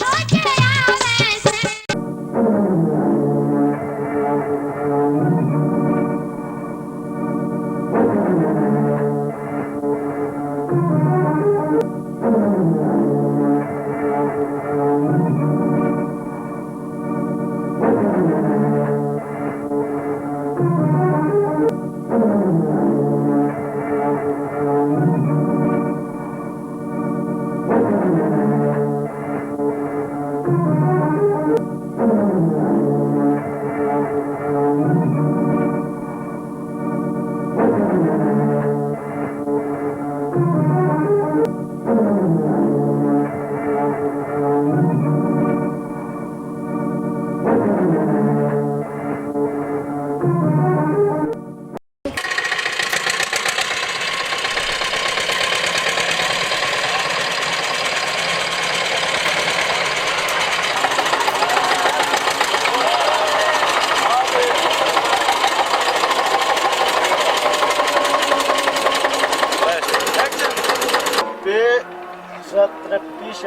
रोज आवे से।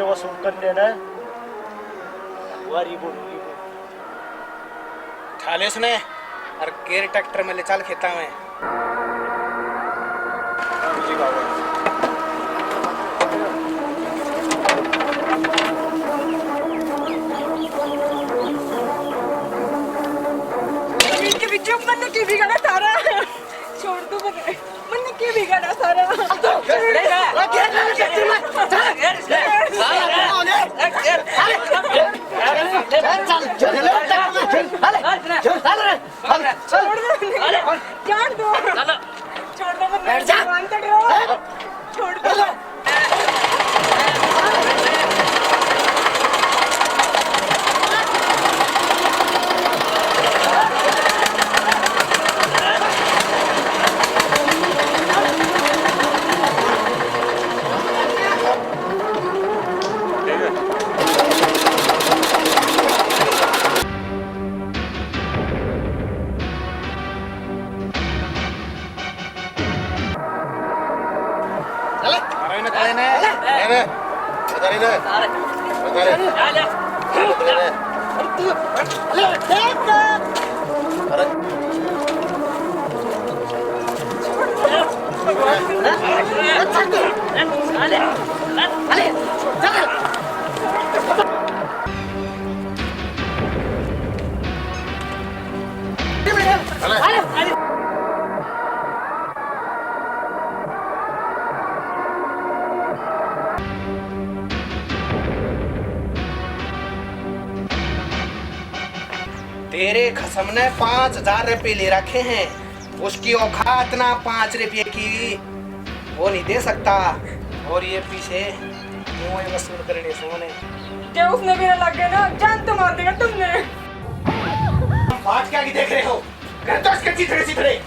वसूल कर लेना वारी बोल ठाले उसने और केर ट्रैक्टर में ले चल खेता में। मन की बिगाड़ा सारा, छोड़ दो मन की बिगाड़ा सारा। छोड़ दो तेरे खसम ने 5,000 रुपए ले रखे हैं, उसकी औकात ना 5 रुपये की वो नहीं दे सकता। और ये पीछे मुँह वसूल करने से उन्हें क्या उसने भी लग गया ना, जान तो मार देगा तुमने। बात क्या देख रहे हो, कर दो इसके चिथड़े चिथड़े।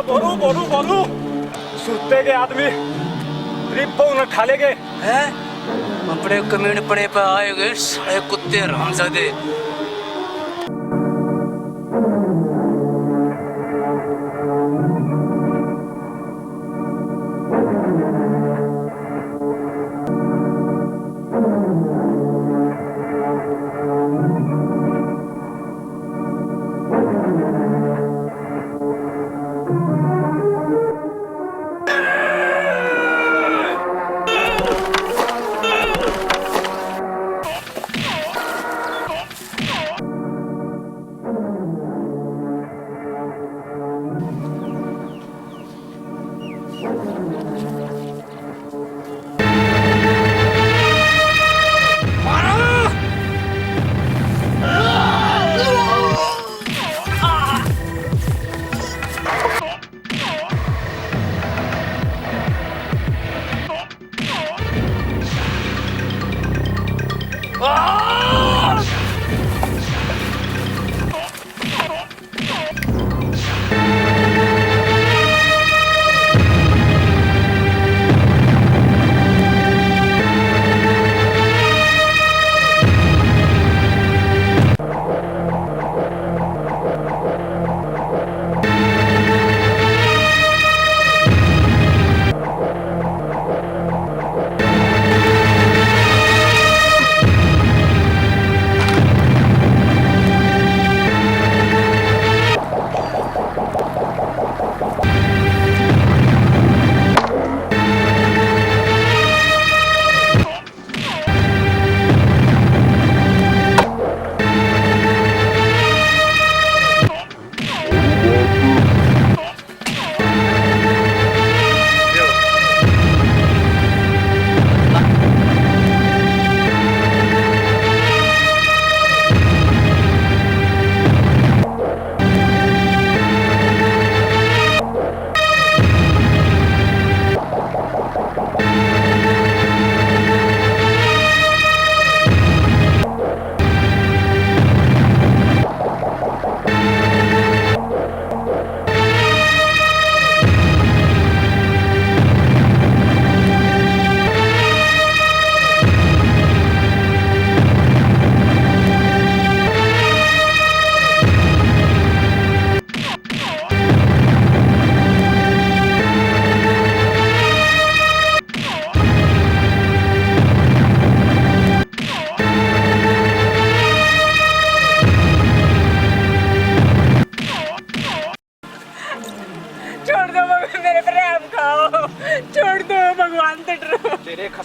बोलू बोलू बोलू सुते के आदमी रिप्पो न ठाले के हैं अपने कमीन पड़े पे आए गए साले कुत्ते रामजादे।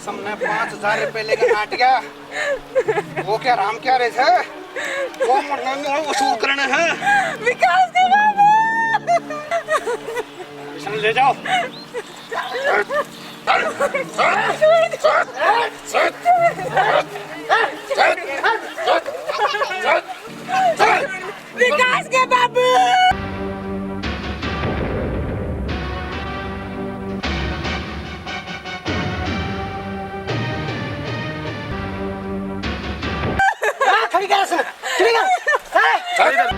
कसम ने 5000 रुपए लेकर नाट गया। वो क्या राम क्या रहे थे? वो मरना वसूल करने हैं। विकास के बाबू किशन ले जाओ। विकास के बाबू खड़ी कर सुन, खड़ी कर।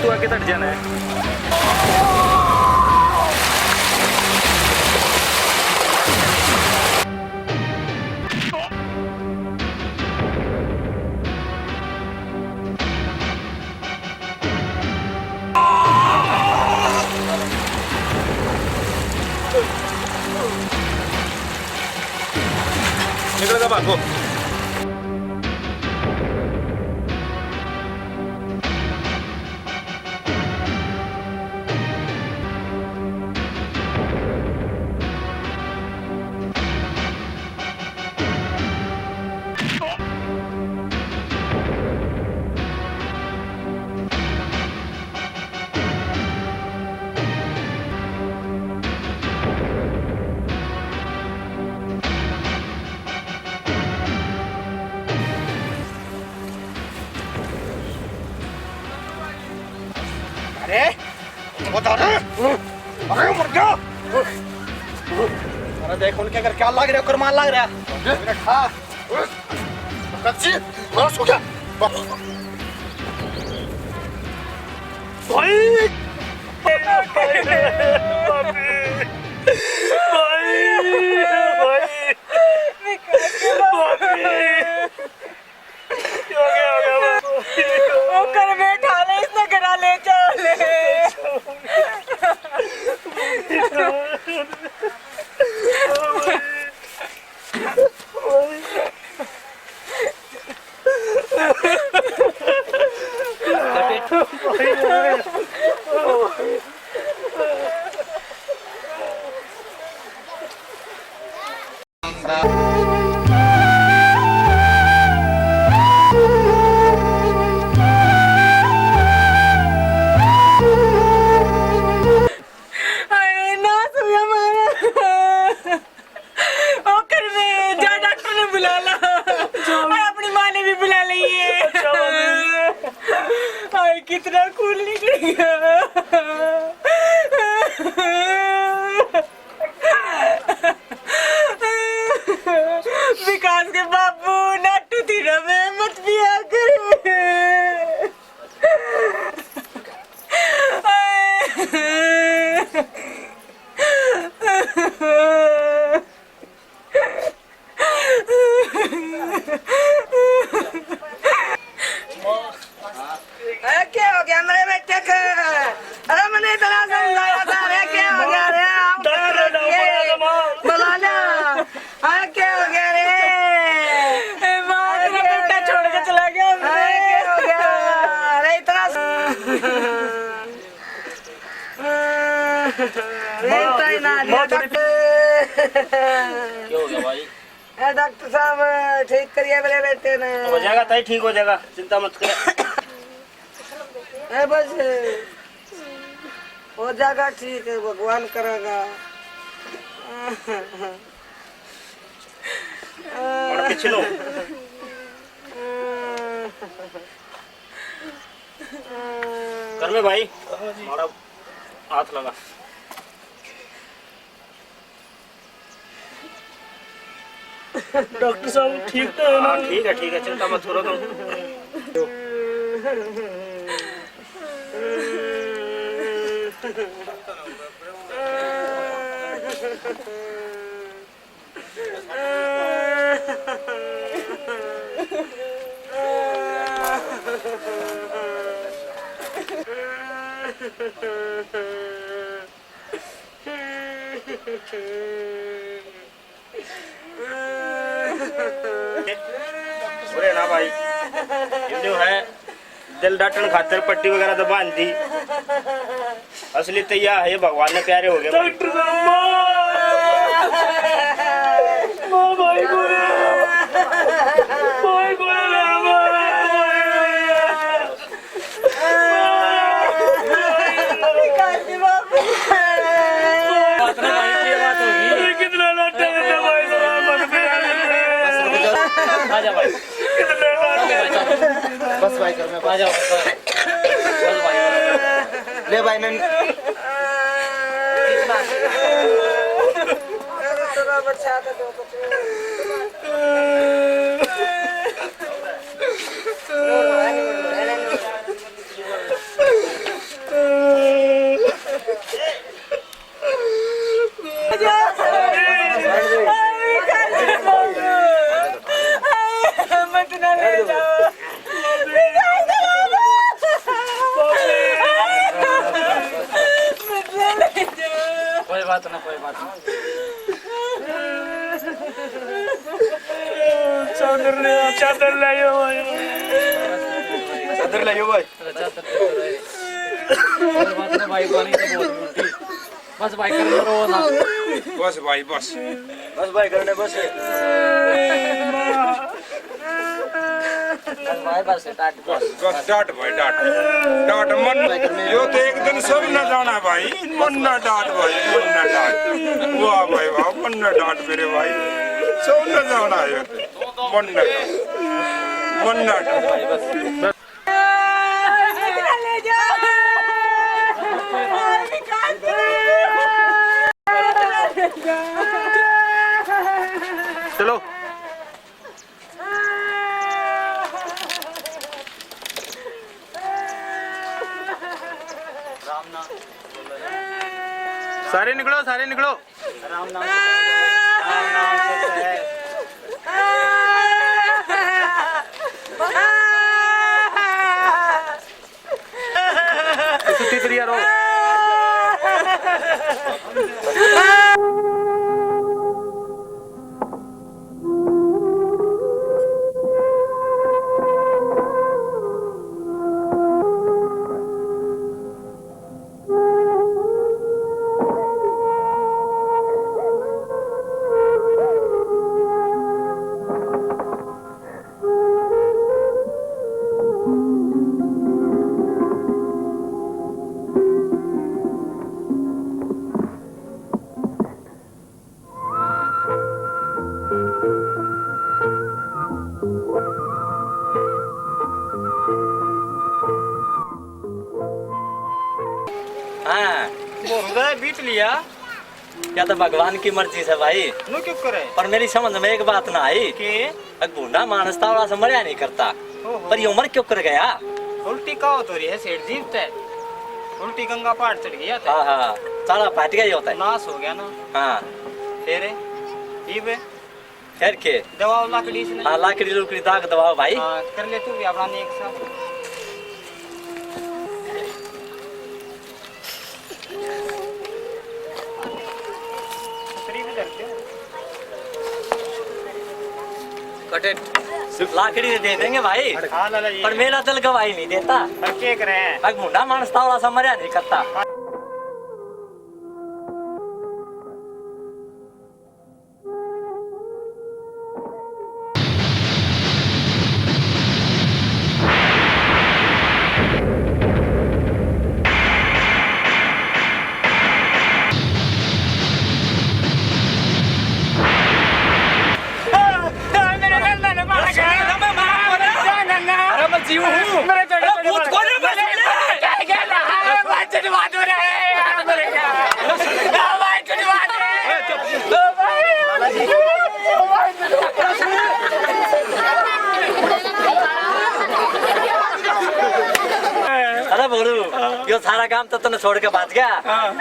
तू आगे तक जाना है। निकलेगा भागो। अरे बता रहे अरे मर गया। अरे देख उनके अगर क्या लग रहा है, कुरबान लग रहा है। मेरा खा कच्ची मार सो गया भाई। कितना खून निकलेगा। रेलता ही ना दिया डॉक्टर। क्या हो गया भाई? डॉक्टर साहब ठीक करिए मेरे बेटे ने। हो जाएगा ताई, ठीक हो जाएगा, चिंता मत कर। बस हो जाएगा ठीक है, भगवान करेगा। और पीछे लो। कर ले भाई, हमारा हाथ लगा। डॉक्टर साहब ठीक तो है ना? ठीक है, चिंता मत करो तुम। बुरे ना भाई, ये जो है दिल डाटन खातर पट्टी वगैरह तो बांध दी। असली तो यह है, भगवान ने प्यारे हो गए। डॉक्टर बस भाई कर, मैं आ जाओ। बस भाई ले भाई, मैं बच्चा कोई बात ना। चादर ले आओ भाई। चादर लाइयो भाई। भाई पानी तो बहुत उल्टी। बस भाई करने रो ना। बस भाई बस भाई करने बस। बस डांट भाई डांट मन यो तो एक दिन सब न जाना भाई, मन न डांट भाई, मन न डांट। वाह भाई वाह, मन न डांट मेरे भाई, सब न जाना है, मन न डांट। चलो सारे निकलो, सारे निकलो। राम नाम हाँ बीत लिया या तो भगवान की मर्जी से भाई। नो क्यों करे? पर मेरी समझ में एक बात ना आई कि बूढ़ा मानस तावड़ा से मरिया नहीं करता, पर ये उम्र क्यों कर गया? उल्टी का हो रही है, सेठ जीवता है। उल्टी गंगा पहाड़ चढ़ गया था। हाँ हाँ, सारा फाट गया होता है, नाश हो गया ना। हाँ फिर खैर के दवाओ लाकड़ी से। हाँ लाकड़ी लुकड़ी दाग दबाओ भाई। हाँ कर ले तू भी अपना एक साथ। कटे लाकड़ी दे देंगे भाई, पर मेरा दिल गवाही नहीं देता। क्या करें? भाई मुंडा मानस तावड़ा सा मर्या नहीं करता। अरे बोलू, यो सारा काम तो तूने छोड़ के भाग गया।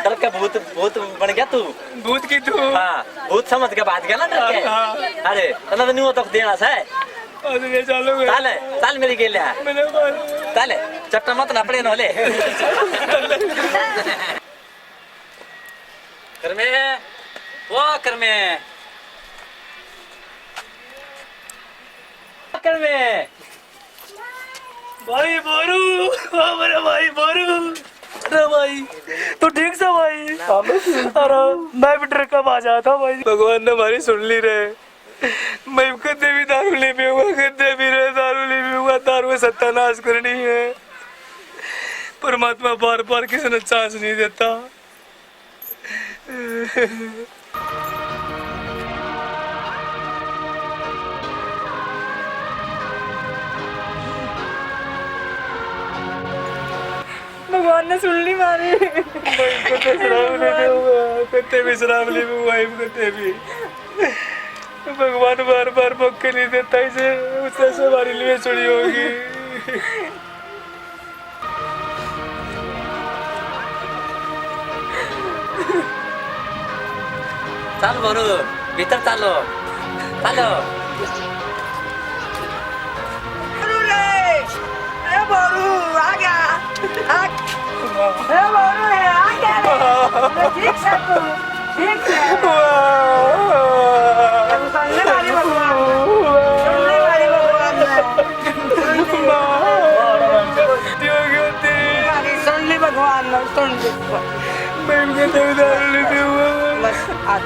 डर के भूत भूत बन गया तू। भूत की तू। हाँ, भूत समझ के भाग गया ना डर के। अरे तने तो नहीं वो तो देना से। चल चल मेरी गेल चल चट्टा मत ना पड़े नोले। करमे वो करमे करमे भाई बोरू, मेरा भाई बोरू। अरे भाई तो ठीक से भाई। अरे मैं भी ट्रक का बाज आया था भाई। भगवान ने हमारी सुन ली रहे। मैं कदे भी दारू ले पीऊंगा, कदे भी रहे दारू ले पीऊंगा। दारू में सत्यानाश करनी है। परमात्मा बार बार किसी ने चांस नहीं देता। भगवान ने सुन ली मारी। कत्ते भी शराब ले कत्ते भी भगवान बार बार मौके नहीं देता इसे। उससे हमारे लिए चुड़ी होगी। चल बोरू भीतर चलो चलो। बोरू आ गया। बोरू है आ गया। ठीक से तू ठीक से। सुनने वाली भगवान, सुनने वाली भगवान सुन ली भगवान सुन ली। बस आज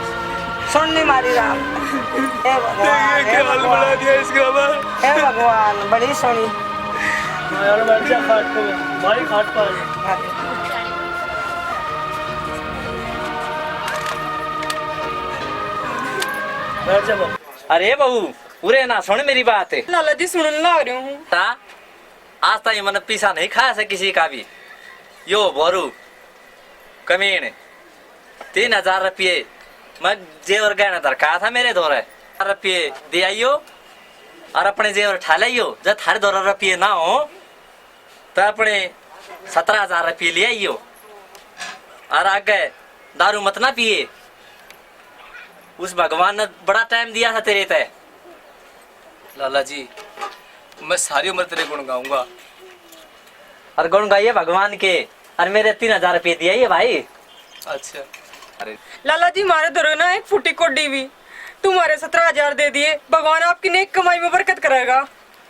सुन ली मारी राम। हे भगवान, हे भगवान, हे भगवान बड़ी सुनी। यार बैठ जा खाट पे भाई, खाट पर बैठ जा बाबू। अरे बहू उरे ना सुन मेरी बात। लाला जी सुनने लग रही हूँ। आज तक मैंने पीसा नहीं खाया से किसी का भी। यो बोरू कमीन 3000 रुपये मैं जेवर गहना दरकार था मेरे दौरे। रुपये दे आइयो और अपने जेवर ठा लाइयो। जब थारे दौरा रुपये ना हो तो अपने 17000 रुपये ले आइयो। और आगे दारू मत ना पिए। उस भगवान ने बड़ा टाइम दिया था तेरे तय। लाला जी मैं सारी उम्र तेरे गुण गाऊंगा। और गुण गाइए भगवान के। और मेरे 3000 रुपये दिया ये भाई। अच्छा अरे लाला जी मारे दौरे ना एक फुटी कोडी भी तुम्हारे 17000 दे दिए। भगवान आपकी नेक कमाई में बरकत करेगा।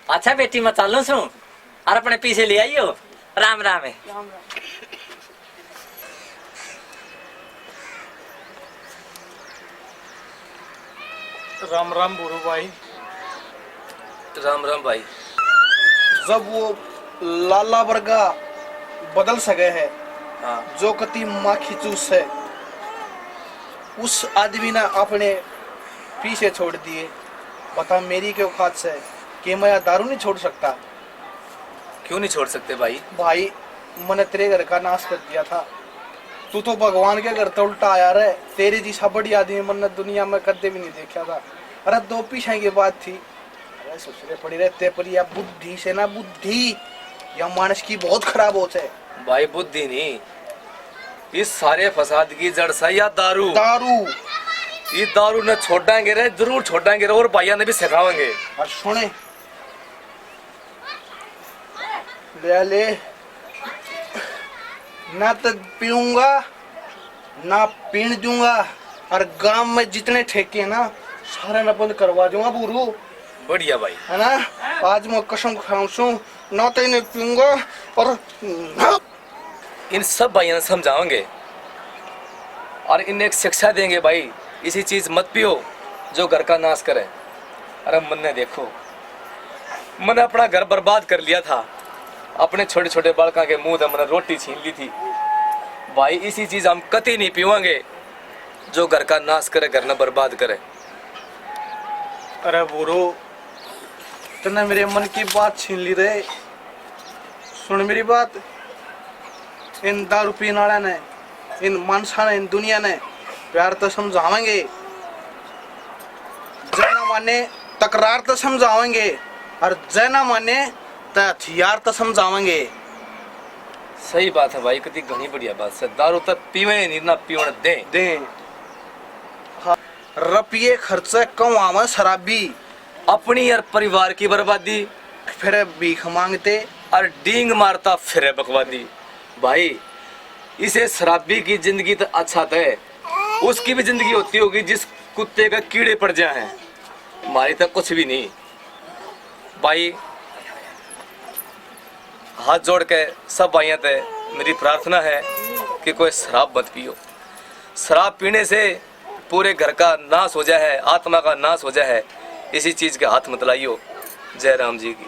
अच्छा बेटी मैं चालू सू और अपने पीछे ले आइयो। राम राम है। राम राम बोरू भाई। राम राम भाई। जब वो लाला वर्गा बदल सके है। हाँ। जो कति माखी चूस है उस आदमी ने अपने पीछे छोड़ दिए। बता मेरी क्यों खात से कि मैं दारू नहीं छोड़ सकता। क्यों नहीं छोड़ सकते भाई? भाई मैंने तेरे घर का नाश कर दिया था। तू तो भगवान के घर तो उल्टा आया रे। तेरी जैसा बड़ी आदमी मैंने दुनिया में कदे भी नहीं देखा था। अरे 2 पीछे की बात थी। अरे ससुरे पड़ी रहते पर या बुद्धि से ना बुद्धि या मानस की बहुत खराब होते है भाई। बुद्धि नहीं, इस सारे फसाद की जड़ सा या दारू। दारू ये दारू न छोड़ाएंगे रे, जरूर छोड़ाएंगे रे। और भैया ने भी सिखाएंगे। और सुने ले ले ना तो पीऊंगा ना पीण दूंगा। और गांव में जितने ठेके ना सारे न बंद करवा दूंगा। बुरू बढ़िया भाई है ना। आज मैं कसम खाऊं सू ना तो नहीं पीऊंगा और इन सब भाइयों ने समझाओगे और इन्हें एक शिक्षा देंगे भाई, इसी चीज मत पियो जो घर का नाश करे। अरे मन ने देखो, मैंने अपना घर बर्बाद कर लिया था, अपने छोटे छोटे बालका के मुंह से मैंने रोटी छीन ली थी भाई। इसी चीज हम कति नहीं पीवांगे जो घर का नाश करे, घर न बर्बाद करे। अरे बुरो तने मेरे मन की बात छीन ली रे। सुन मेरी बात, इन दारू पीने वाले ने, इन मानसा ने, इन दुनिया ने प्यार तो समझावेंगे, जय ना माने तकरार तो समझावेंगे, और जय ना माने तो हथियार तो समझावेंगे। सही बात है भाई, कितनी घनी बढ़िया बात है। दारू तो पीवे नहीं ना पीवन दे रुपये खर्चे कम आवे शराबी, अपनी और परिवार की बर्बादी, फिर भीख मांगते और डींग मारता फिर बकवादी। भाई इसे शराबी की जिंदगी तो अच्छा है, उसकी भी जिंदगी होती होगी जिस कुत्ते का कीड़े पड़ जाए हैं। हमारी तो कुछ भी नहीं भाई। हाथ जोड़ के सब भाइयों से मेरी प्रार्थना है कि कोई शराब मत पियो। शराब पीने से पूरे घर का नाश हो जाए है, आत्मा का नाश हो जाए है। इसी चीज के हाथ मत लाइयो। जय राम जी की।